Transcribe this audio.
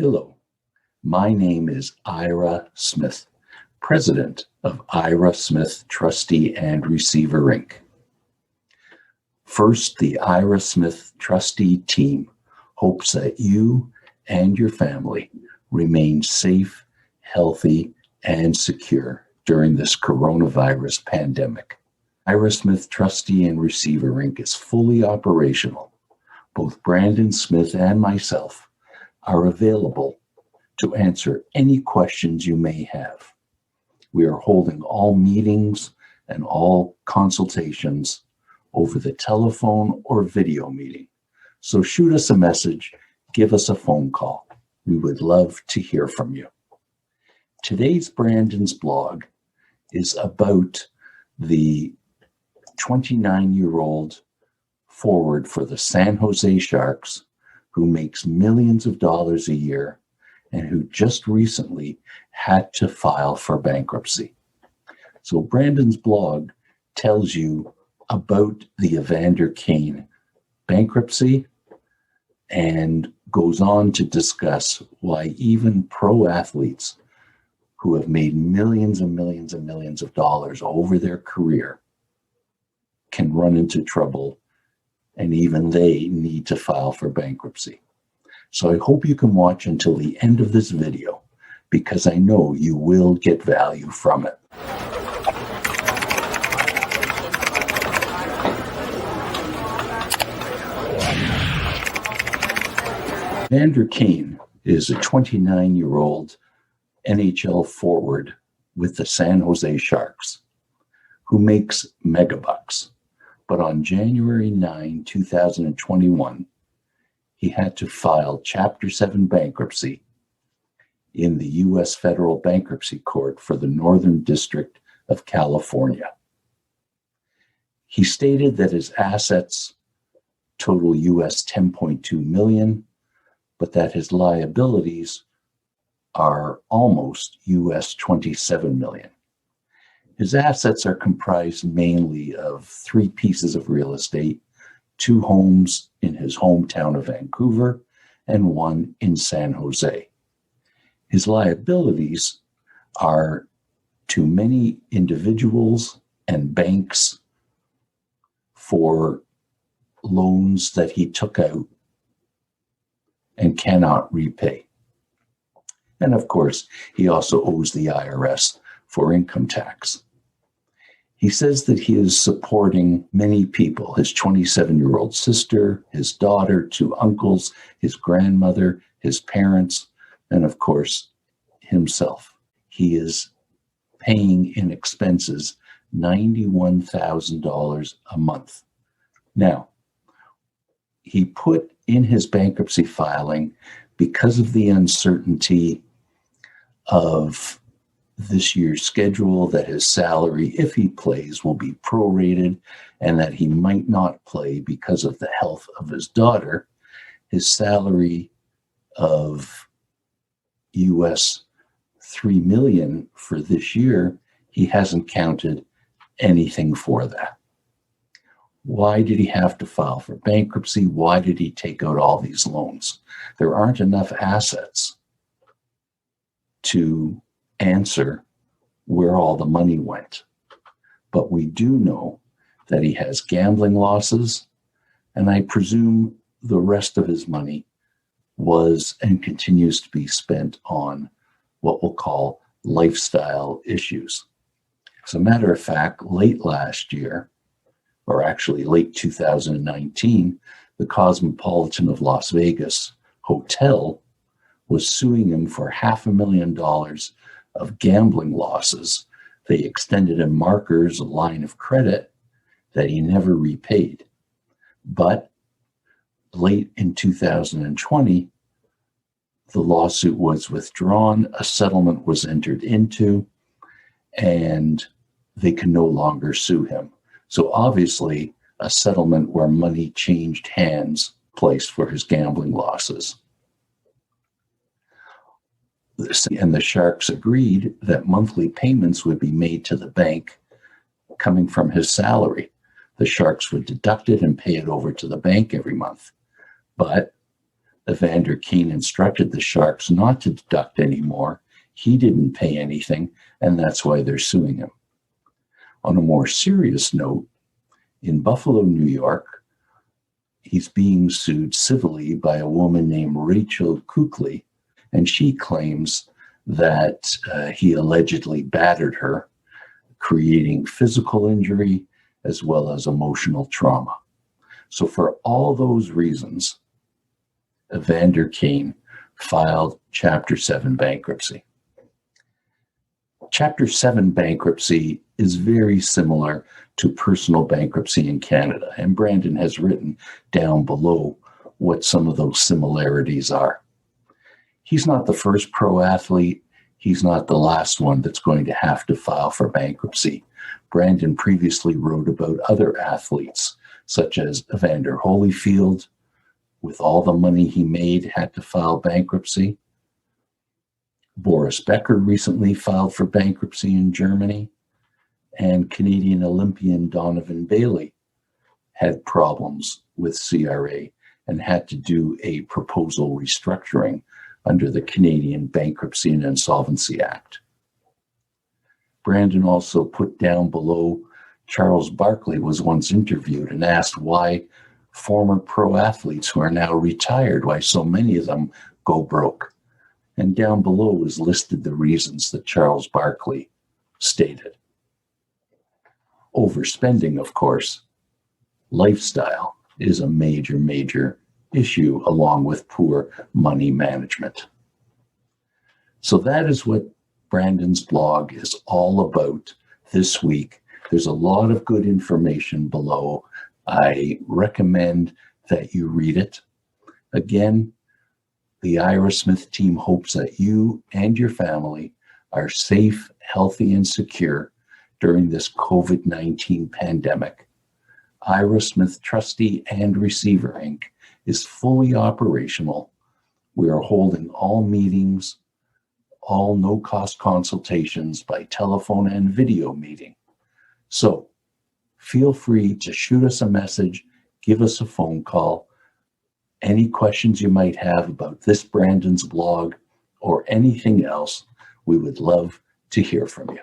Hello, my name is Ira Smith, President of Ira Smith Trustee and Receiver Inc. First, the Ira Smith Trustee team hopes that you and your family remain safe, healthy, and secure during this coronavirus pandemic. Ira Smith Trustee and Receiver Inc. is fully operational. Both Brandon Smith and myself are available to answer any questions you may have. We are holding all meetings and all consultations over the telephone or video meeting. So shoot us a message, give us a phone call. We would love to hear from you. Today's Brandon's blog is about the 29-year-old forward for the San Jose Sharks who makes millions of dollars a year and who just recently had to file for bankruptcy. So Brandon's blog tells you about the Evander Kane bankruptcy and goes on to discuss why even pro athletes who have made millions and millions and millions of dollars over their career can run into trouble, and even they need to file for bankruptcy. So I hope you can watch until the end of this video, because I know you will get value from it. Evander Kane is a 29-year-old NHL forward with the San Jose Sharks who makes megabucks. But on January 9, 2021, he had to file Chapter 7 bankruptcy in the U.S. Federal Bankruptcy Court for the Northern District of California. He stated that his assets total US $10.2 million, but that his liabilities are almost US $27 million. His assets are comprised mainly of 3 pieces of real estate, 2 homes in his hometown of Vancouver, and 1 in San Jose. His liabilities are to many individuals and banks for loans that he took out and cannot repay. And of course, he also owes the IRS for income tax. He says that he is supporting many people, his 27-year-old sister, his daughter, 2 uncles, his grandmother, his parents, and of course, himself. He is paying in expenses $91,000 a month. Now, he put in his bankruptcy filing, because of the uncertainty of this year's schedule, that his salary, if he plays, will be prorated, and that he might not play because of the health of his daughter. His salary of US $3 million for this year, he hasn't counted anything for that. Why did he have to file for bankruptcy? Why did he take out all these loans? There aren't enough assets to answer where all the money went. But we do know that he has gambling losses, and I presume the rest of his money was and continues to be spent on what we'll call lifestyle issues. As a matter of fact, late last year, or actually late 2019, the Cosmopolitan of Las Vegas Hotel was suing him for $500,000 of gambling losses. They extended him markers, a line of credit that he never repaid. But late in 2020, the lawsuit was withdrawn, a settlement was entered into, and they can no longer sue him. So obviously, a settlement where money changed hands placed for his gambling losses. And the Sharks agreed that monthly payments would be made to the bank coming from his salary. The Sharks would deduct it and pay it over to the bank every month. But Evander Kane instructed the sharks not to deduct anymore. He didn't pay anything, and that's why they're suing him. On a more serious note, in Buffalo, New York, he's being sued civilly by a woman named Rachel Cooke, and she claims that he allegedly battered her, creating physical injury as well as emotional trauma. So for all those reasons, Evander Kane filed Chapter 7 bankruptcy. Chapter 7 bankruptcy is very similar to personal bankruptcy in Canada, and Brandon has written down below what some of those similarities are. He's not the first pro athlete. He's not the last one that's going to have to file for bankruptcy. Brandon previously wrote about other athletes, such as Evander Holyfield, with all the money he made, had to file bankruptcy. Boris Becker recently filed for bankruptcy in Germany, and Canadian Olympian Donovan Bailey had problems with CRA and had to do a proposal restructuring under the Canadian Bankruptcy and Insolvency Act. Brandon also put down below Charles Barkley was once interviewed and asked why former pro athletes who are now retired, why so many of them go broke. And down below is listed the reasons that Charles Barkley stated. Overspending, of course. Lifestyle is a major, major issue, along with poor money management. So that is what Brandon's blog is all about this week. There's a lot of good information below. I recommend that you read it. Again, the Ira Smith team hopes that you and your family are safe, healthy, and secure during this COVID-19 pandemic. Ira Smith Trustee and Receiver, Inc. is fully operational. We are holding all meetings, all no-cost consultations by telephone and video meeting. So feel free to shoot us a message, give us a phone call. Any questions you might have about this Brandon's blog or anything else, we would love to hear from you.